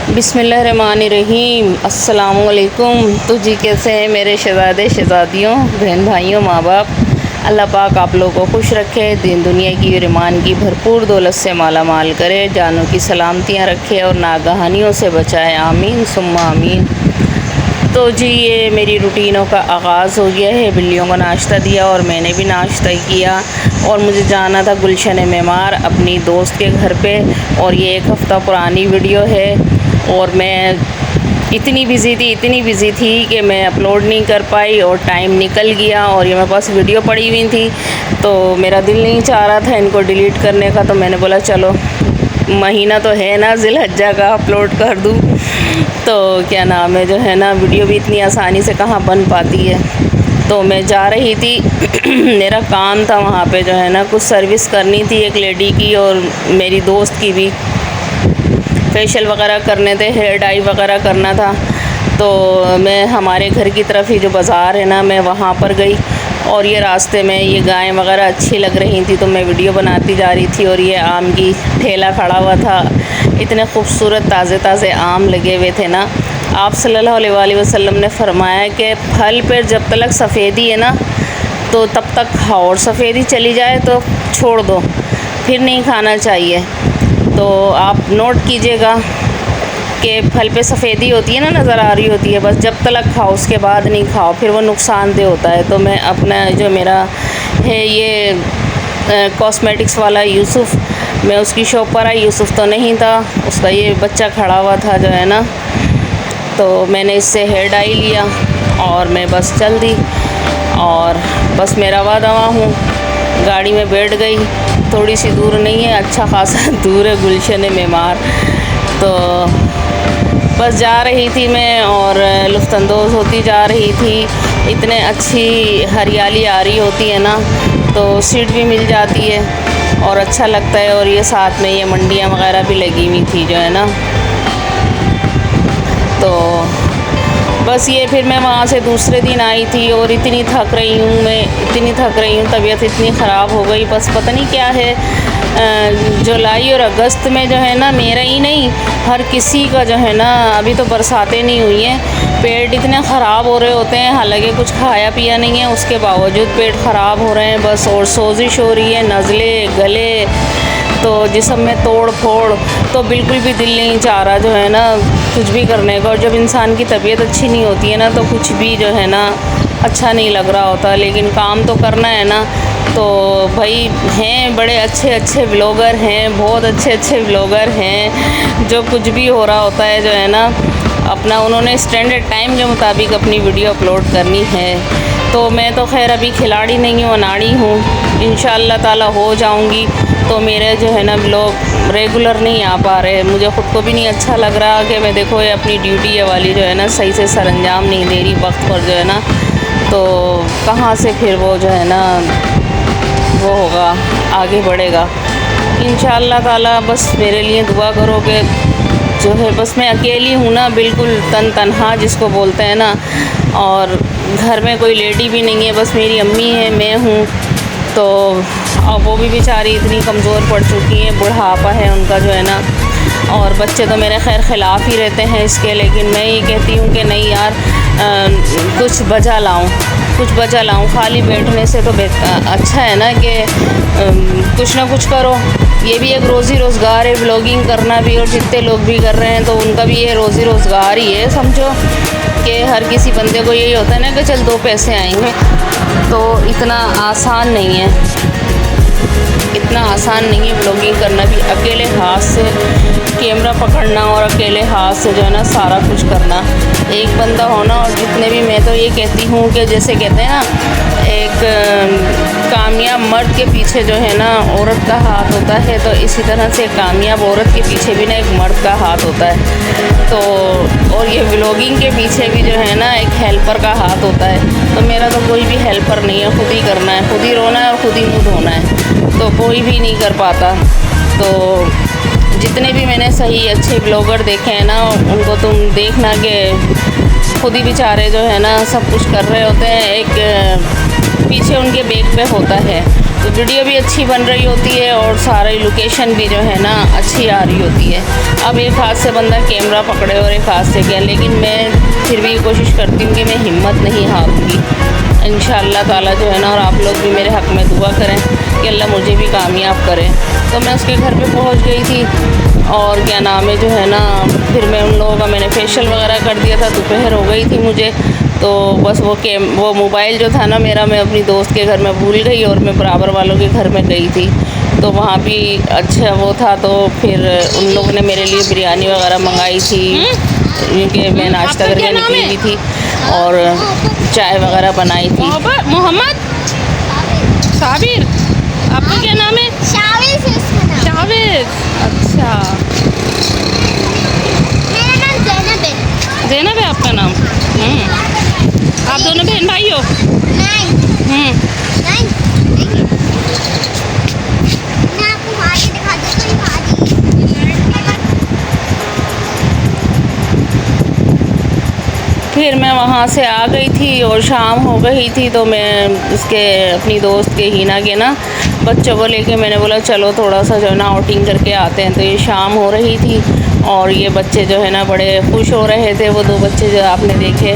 बिस्मिल्लाहिर्रहमानिर्रहीम। अस्सलामुअलैकुम। तो जी कैसे हैं मेरे शहज़ादे शहज़ादियों, बहन भाइयों, माँ बाप। अल्लाह पाक आप लोगों को खुश रखे, दिन दुनिया की और ईमान की भरपूर दौलत से माला माल करे, जानों की सलामतियाँ रखे और नागहानियों से बचाए। आमीन सुम्मा आमीन। तो जी ये मेरी रूटीनों का आगाज़ हो गया है। बिल्लियों को नाश्ता दिया और मैंने भी नाश्ता किया और मुझे जाना था गुलशन मेमार अपनी दोस्त के घर पे। और ये एक हफ़्ता पुरानी वीडियो है और मैं इतनी बिज़ी थी कि मैं अपलोड नहीं कर पाई और टाइम निकल गया और ये मेरे पास वीडियो पड़ी हुई थी तो मेरा दिल नहीं चाह रहा था इनको डिलीट करने का। तो मैंने बोला चलो महीना तो है ना ज़िलहज्जा का, अपलोड कर दूँ। तो क्या नाम है जो है ना, वीडियो भी इतनी आसानी से कहाँ बन पाती है। तो मैं जा रही थी मेरा काम था वहाँ पे जो है ना, कुछ सर्विस करनी थी एक लेडी की और मेरी दोस्त की भी। फेशियल वगैरह करने थे, हेयर डाई वगैरह करना था। तो मैं हमारे घर की तरफ ही जो बाज़ार है ना, मैं वहाँ पर गई और ये रास्ते में ये गायें वगैरह अच्छी लग रही थी तो मैं वीडियो बनाती जा रही थी। और ये आम की ठेला खड़ा हुआ था, इतने खूबसूरत ताज़े ताज़े आम लगे हुए थे ना। आप सल्लल्लाहु अलैहि वसल्लम ने फरमाया कि फल पर जब तक सफ़ेदी है ना तो तब तक खाओ, और सफ़ेदी चली जाए तो छोड़ दो, फिर नहीं खाना चाहिए। तो आप नोट कीजिएगा कि फल पे सफ़ेदी होती है ना, नज़र आ रही होती है, बस जब तक खाओ, उसके बाद नहीं खाओ, फिर वो नुकसानदेह होता है। तो मैं अपना जो मेरा है ये कॉस्मेटिक्स वाला यूसुफ़, मैं उसकी शॉप पर आई। यूसुफ़ तो नहीं था, उसका ये बच्चा खड़ा हुआ था जो है ना। तो मैंने इससे हेयर डाई लिया और मैं बस चल दी और बस मैं रवा दवा हूँ, गाड़ी में बैठ गई। थोड़ी सी दूर नहीं है, अच्छा खासा दूर है गुलशन मेमार। तो बस जा रही थी मैं और लुत्फ़अंदोज़ होती जा रही थी। इतने अच्छी हरियाली आ रही होती है ना तो सीट भी मिल जाती है और अच्छा लगता है। और ये साथ में ये मंडियाँ वगैरह भी लगी हुई थी जो है ना। तो बस ये फिर मैं वहाँ से दूसरे दिन आई थी और इतनी थक रही हूँ, तबीयत इतनी ख़राब हो गई। बस पता नहीं क्या है, जुलाई और अगस्त में जो है ना, मेरा ही नहीं हर किसी का जो है ना, अभी तो बरसातें नहीं हुई हैं, पेट इतने ख़राब हो रहे होते हैं। हालांकि कुछ खाया पिया नहीं है, उसके बावजूद पेट ख़राब हो रहे हैं बस। और सोजिश हो रही है, नज़ले, गले, तो जिस्म में तोड़ फोड़। तो बिल्कुल भी दिल नहीं चाह रहा जो है ना कुछ भी करने का। और जब इंसान की तबीयत अच्छी नहीं होती है ना तो कुछ भी जो है ना अच्छा नहीं लग रहा होता, लेकिन काम तो करना है ना। तो भाई हैं बड़े अच्छे व्लॉगर हैं, बहुत अच्छे व्लॉगर हैं, जो कुछ भी हो रहा होता है जो है ना, अपना उन्होंने स्टैंडर्ड टाइम के मुताबिक अपनी वीडियो अपलोड करनी है। तो मैं तो खैर अभी खिलाड़ी नहीं हूँ, अनाड़ी हूँ, इंशाअल्लाह ताला हो जाऊँगी। तो मेरे जो है ना व्लॉग रेगुलर नहीं आ पा रहे, मुझे ख़ुद को भी नहीं अच्छा लग रहा कि मैं देखो ये अपनी ड्यूटी ये वाली जो है ना सही से सरअंजाम नहीं दे रही वक्त पर जो है ना। तो कहाँ से फिर वो जो है ना वो होगा, आगे बढ़ेगा इंशाअल्लाह ताला। बस मेरे लिए दुआ करो कि जो है, बस मैं अकेली हूँ ना, बिल्कुल तन्हा जिसको बोलते हैं ना, और घर में कोई लेडी भी नहीं है, बस मेरी अम्मी है, मैं हूँ। तो अब वो भी बेचारी इतनी कमज़ोर पड़ चुकी हैं, बुढ़ापा है उनका जो है ना। और बच्चे तो मेरे खैर ख़िलाफ़ ही रहते हैं इसके, लेकिन मैं ये कहती हूँ कि नहीं यार, कुछ बजा लाऊं। खाली बैठने से तो अच्छा है ना कि कुछ ना कुछ करो। ये भी एक रोज़ी रोज़गार है, व्लॉगिंग करना भी, और जितने लोग भी कर रहे हैं तो उनका भी ये रोज़ी रोज़गार ही है। समझो कि हर किसी बंदे को यही होता है ना कि चल 2 पैसे आएंगे। तो इतना आसान नहीं है व्लॉगिंग करना भी। अकेले हाथ से कैमरा पकड़ना और अकेले हाथ से जो है ना सारा कुछ करना, एक बंदा होना। और जितने भी, मैं तो ये कहती हूँ कि जैसे कहते हैं ना, एक कामयाब मर्द के पीछे जो है ना औरत का हाथ होता है, तो इसी तरह से कामयाब औरत के पीछे भी ना एक मर्द का हाथ होता है। तो और ये व्लॉगिंग के पीछे भी जो है ना एक हेल्पर का हाथ होता है। तो मेरा तो कोई भी हेल्पर नहीं है, खुद ही करना है, खुद ही रोना है और खुद ही मुँह धोना है, तो कोई भी नहीं कर पाता। तो जितने भी मैंने सही अच्छे ब्लॉगर देखे हैं ना, उनको तुम देखना कि खुद ही बेचारे जो है ना सब कुछ कर रहे होते हैं। एक पीछे उनके बैग पे होता है। तो वीडियो भी अच्छी बन रही होती है और सारी लोकेशन भी जो है ना अच्छी आ रही होती है। अब एक हाथ से बंदा कैमरा पकड़े और एक हाथ से क्या, लेकिन मैं फिर भी कोशिश करती हूँ कि मैं हिम्मत नहीं हारूँगी इंशाअल्लाह ताला जो है ना। और आप लोग भी मेरे हक़ में दुआ करें कि अल्लाह मुझे भी कामयाब करे। तो मैं उसके घर पे पहुंच गई थी और क्या नाम है जो है ना, फिर मैं उन लोगों का मैंने फेशियल वगैरह कर दिया था। दोपहर हो गई थी मुझे, तो बस वो मोबाइल जो था ना मेरा, मैं अपनी दोस्त के घर में भूल गई और मैं बराबर वालों के घर में गई थी। तो वहाँ भी अच्छा वो था, तो फिर उन लोगों ने मेरे लिए बिरयानी वगैरह मंगाई थी, क्योंकि मैं नाश्ता करके निकली हुई थी और चाय वगैरह बनाई थी। मोहम्मद साबिर, आपका क्या नाम है? शावेज। अच्छा, मेरा नाम ज़ैनब है। ज़ैनब है आपका नाम? आप दोनों बहन भाई हो? नहीं हम्म, नहीं नहीं। मैं आपको भाई दिखा देती हूँ, भाई। फिर मैं वहाँ से आ गई थी और शाम हो गई थी, तो मैं उसके अपनी दोस्त के हीना के ना बच्चों को लेके मैंने बोला चलो थोड़ा सा जो है ना आउटिंग करके आते हैं। तो ये शाम हो रही थी और ये बच्चे जो है ना बड़े खुश हो रहे थे। वो दो बच्चे जो आपने देखे,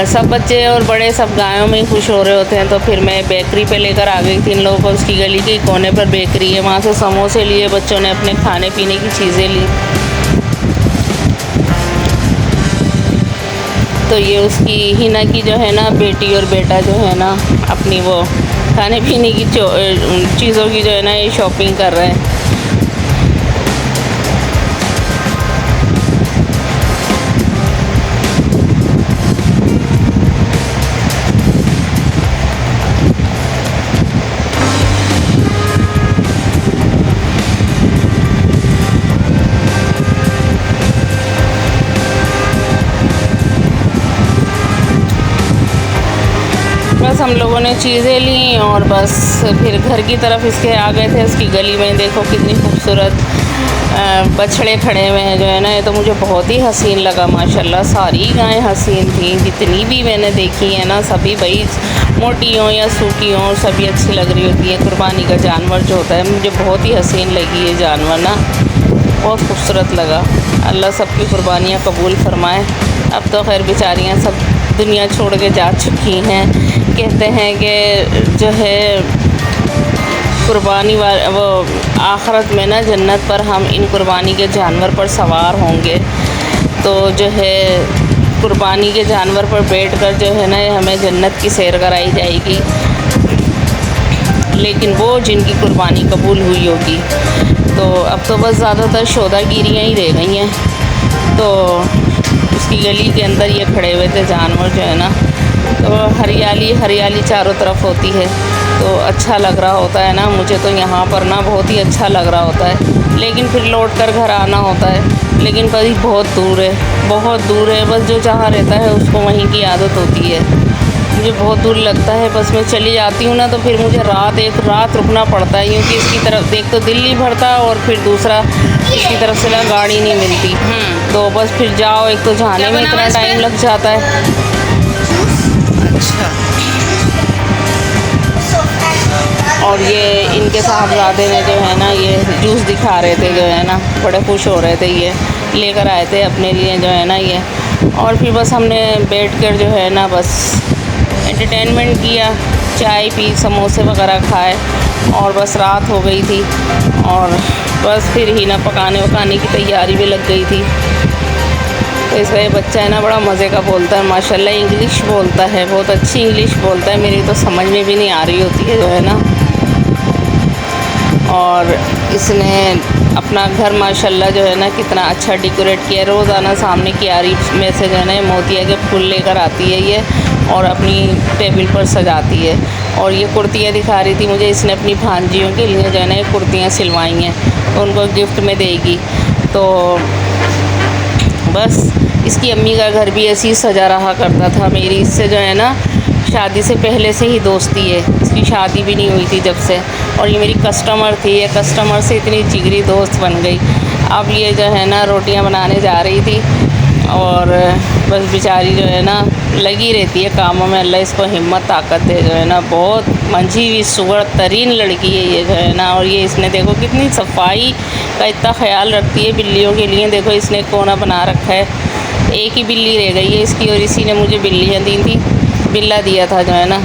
सब बच्चे और बड़े सब गायों में ही खुश हो रहे होते हैं। तो फिर मैं बेकरी पे लेकर आ गई थी इन लोगों को। उसकी गली के कोने पर बेकरी है, वहाँ से समोसे लिए बच्चों ने, अपने खाने पीने की चीज़ें ली। तो ये उसकी हिना की जो है ना बेटी और बेटा जो है ना अपनी वो खाने पीने की चीज़ों की जो है ना ये शॉपिंग कर रहे हैं। बस हम लोगों ने चीज़ें ली और बस फिर घर की तरफ इसके आ गए थे। उसकी गली में देखो कितनी खूबसूरत बछड़े खड़े हुए हैं जो है ना, ये तो मुझे बहुत ही हसीन लगा माशाल्लाह। सारी गायें हसीन थी, जितनी भी मैंने देखी है ना, सभी भाई मोटी हों या सूखी हों सभी अच्छी लग रही होती है। कुर्बानी का जानवर जो होता है मुझे बहुत ही हसीन लगी ये जानवर ना, बहुत खूबसूरत लगा। अल्लाह सबकी कुर्बानियाँ कबूल फरमाए। अब तो खैर बेचारियाँ सब दुनिया छोड़ के जा चुकी हैं। कहते हैं कि जो है कुर्बानी वो आखिरत में ना जन्नत पर हम इन कुर्बानी के जानवर पर सवार होंगे। तो जो है कुर्बानी के जानवर पर बैठकर जो है ना हमें जन्नत की सैर कराई जाएगी, लेकिन वो जिनकी कुर्बानी कबूल हुई होगी। तो अब तो बस ज़्यादातर शोदागिरियाँ ही रह गई हैं। तो उसकी गली के अंदर ये खड़े हुए थे जानवर जो है ना, तो हरियाली हरियाली चारों तरफ होती है, तो अच्छा लग रहा होता है ना। मुझे तो यहाँ पर ना बहुत ही अच्छा लग रहा होता है, लेकिन फिर लौट कर घर आना होता है। लेकिन कहीं बहुत दूर है, बहुत दूर है। बस जो जहाँ रहता है उसको वहीं की आदत होती है। मुझे बहुत दूर लगता है, बस मैं चली जाती हूँ ना तो फिर मुझे एक रात रुकना पड़ता है, क्योंकि इसकी तरफ देख तो दिल्ली भरता और फिर दूसरा इसकी तरफ से ना गाड़ी नहीं मिलती। तो बस फिर जाओ, एक तो जाने में इतना टाइम लग जाता है। अच्छा। और ये इनके साहबजादे ने जो है ना ये जूस दिखा रहे थे जो है ना, बड़े खुश हो रहे थे। ये लेकर आए थे अपने लिए जो है ना ये। और फिर बस हमने बैठ कर जो है ना बस एंटरटेनमेंट किया, चाय पी, समोसे वगैरह खाए और बस रात हो गई थी। और बस फिर ही ना पकाने की तैयारी भी लग गई थी। तो इसका ये बच्चा है ना बड़ा मज़े का बोलता है माशाल्लाह, इंग्लिश बोलता है, बहुत अच्छी इंग्लिश बोलता है। मेरी तो समझ में भी नहीं आ रही होती है जो है ना। और इसने अपना घर माशाल्लाह जो है ना कितना अच्छा डेकोरेट किया। रोज़ाना सामने क्यारी में से जो है ना मोतिया के फूल लेकर आती है ये और अपनी टेबल पर सजाती है। और ये कुर्तियाँ दिखा रही थी मुझे, इसने अपनी भांजियों के लिए जो है ना ये कुर्तियाँ सिलवाई हैं, तो उनको गिफ्ट में देगी। तो बस इसकी अम्मी का घर भी ऐसे ही सजा रहा करता था। मेरी इससे जो है ना शादी से पहले से ही दोस्ती है, इसकी शादी भी नहीं हुई थी जब से। और ये मेरी कस्टमर थी, ये कस्टमर से इतनी जिगरी दोस्त बन गई। अब ये जो है ना रोटियां बनाने जा रही थी और बस बेचारी जो है ना लगी रहती है कामों में। अल्लाह इसको हिम्मत ताकत दे जो है ना। बहुत मंझी हुई सुगर तरीन लड़की है ये जो है ना। और ये इसने देखो कितनी सफाई का इतना ख्याल रखती है बिल्लियों के लिए। देखो इसने कोना बना रखा है। एक ही बिल्ली रह गई है इसकी, और इसी ने मुझे बिल्लियाँ दी थी, बिल्ला दिया था जो है ना।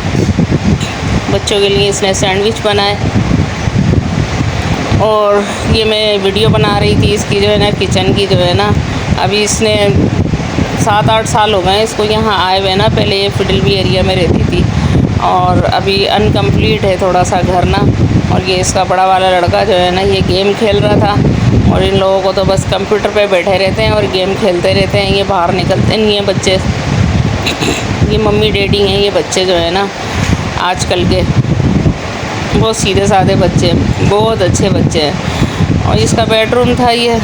बच्चों के लिए इसने सैंडविच बनाए। और ये मैं वीडियो बना रही थी इसकी जो है ना, किचन की जो है ना। अभी इसने 7-8 साल हो गए इसको यहाँ आए हुए ना। पहले ये फिडलबी एरिया में रहती थी, और अभी अनकम्प्लीट है थोड़ा सा घर ना। और ये इसका बड़ा वाला लड़का जो है ना, ये गेम खेल रहा था। और इन लोगों को तो बस कंप्यूटर पे बैठे रहते हैं और गेम खेलते रहते हैं। ये बाहर निकलते नहीं हैं बच्चे। ये मम्मी डैडी हैं ये बच्चे जो है ना आजकल के। बहुत सीधे साधे बच्चे, बहुत अच्छे बच्चे हैं। और इसका बेडरूम था ये।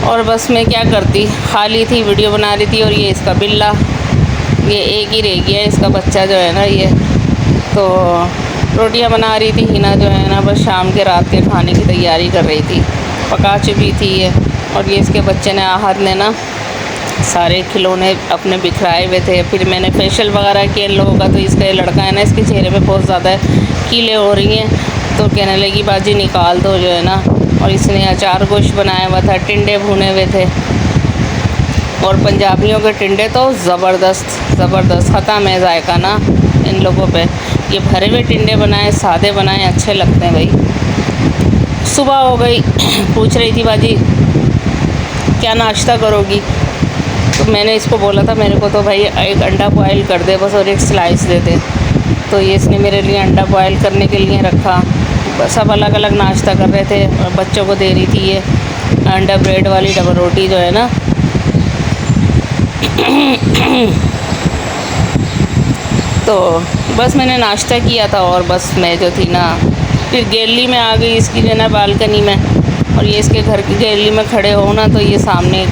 और बस मैं क्या करती, खाली थी, वीडियो बना रही थी। और ये इसका बिल्ला, ये एक ही रह गया इसका बच्चा जो है ना ये। तो रोटियां बना रही थी हिना जो है ना, बस शाम के रात के खाने की तैयारी कर रही थी। पका चुकी थी ये। और ये इसके बच्चे ने, आहद ने ना सारे खिलौने अपने बिखराए हुए थे। फिर मैंने फेशियल वगैरह किया इन लोगों का। तो इसका ये लड़का है ना, इसके चेहरे पे बहुत ज़्यादा कीले हो रही हैं। तो कहने लगी बाजी निकाल दो जो है ना। और इसने अचार गोश्त बनाया हुआ था, टिंडे भुने हुए थे। और पंजाबियों के टिंडे तो ज़बरदस्त ख़त्म है जायका ना इन लोगों पे। ये भरे हुए टिंडे बनाए, सादे बनाए, अच्छे लगते हैं भाई। सुबह हो गई, पूछ रही थी बाजी क्या नाश्ता करोगी। तो मैंने इसको बोला था मेरे को तो भाई एक अंडा बॉयल कर दे बस, और एक स्लाइस दे दे। तो ये इसने मेरे लिए अंडा बॉयल करने के लिए रखा। सब अलग अलग नाश्ता कर रहे थे, और बच्चों को दे रही थी ये अंडा ब्रेड वाली डबल रोटी जो है ना। तो बस मैंने नाश्ता किया था, और बस मैं जो थी ना फिर गैलरी में आ गई इसकी जो है ना, बालकनी में। और ये इसके घर की गैलरी में खड़े हो ना, तो ये सामने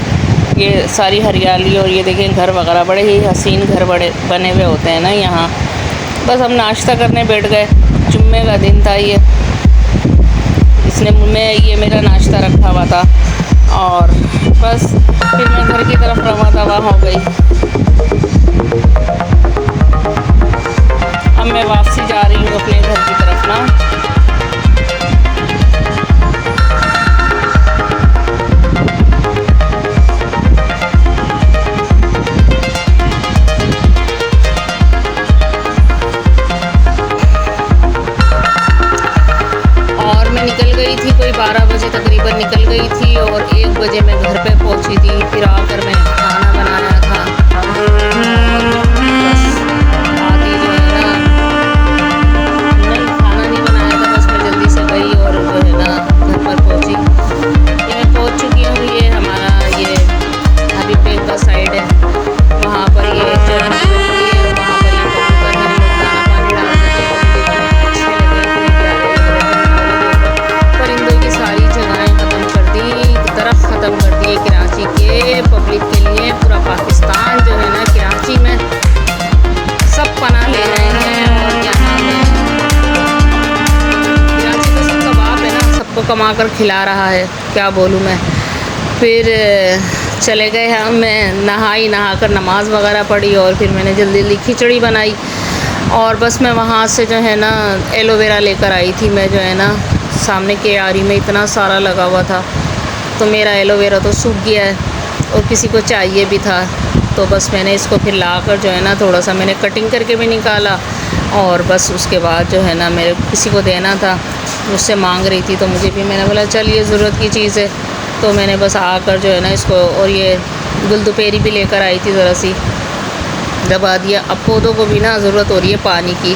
ये सारी हरियाली। और ये देखें घर वगैरह, बड़े ही हसीन घर बड़े बने हुए होते हैं ना यहाँ। बस हम नाश्ता करने बैठ गए। जुम्मे का दिन था ये। इसने ये मेरा नाश्ता रखा हुआ था। और बस फिर मैं घर की तरफ रवा दवा हो गई। अब मैं वापसी जा रही हूँ अपने घर की तरफ ना। निकल गई थी कोई 12 बजे तकरीबन निकल गई थी। और 1 बजे मैं घर पे पहुंची थी। फिर आकर मैं खाना बनाया था। बस आके जो है ना, नहीं खाना नहीं बनाया था, बस मैं जल्दी से गई और जो है ना घर पर पहुंची। ये मैं पहुंच चुकी हूँ। ये हमारा ये हबीबेग का साइड है, वहाँ पर ये चर्च बनी हुई है। वहाँ पर ये कबूतर हैं, लोग दाना पानी डालते थे। अच्छे लगे, इतने प्यारे लग रहे थे। परिंदों की सारी जगहें ख़त्म कर दी, दरख्त ख़त्म कर दिए कराची के पब्लिक के लिए। पूरा पाकिस्तान जो है ना कराची में सब पनाह ले रहे हैं। और क्या नाम है, कराची तो सबका बाप है ना, सबको कमा कर खिला रहा है, क्या बोलूँ मैं। फिर चले गए हम, मैं नहा कर नमाज़ वगैरह पढ़ी। और फिर मैंने जल्दी जल्दी खिचड़ी बनाई। और बस मैं वहाँ से जो है ना एलोवेरा लेकर आई थी मैं जो है ना। सामने के आरी में इतना सारा लगा हुआ था, तो मेरा एलोवेरा तो सूख गया है, और किसी को चाहिए भी था। तो बस मैंने इसको फिर लाकर जो है ना थोड़ा सा मैंने कटिंग करके भी निकाला। और बस उसके बाद जो है ना मेरे किसी को देना था, मुझसे मांग रही थी, तो मुझे भी मैंने बोला चल ये ज़रूरत की चीज़ है। तो मैंने बस आकर जो है ना इसको, और ये गुलदुपेरी भी लेकर आई थी, ज़रा सी दबा दिया। अब पौधों को भी ना ज़रूरत हो रही है पानी की।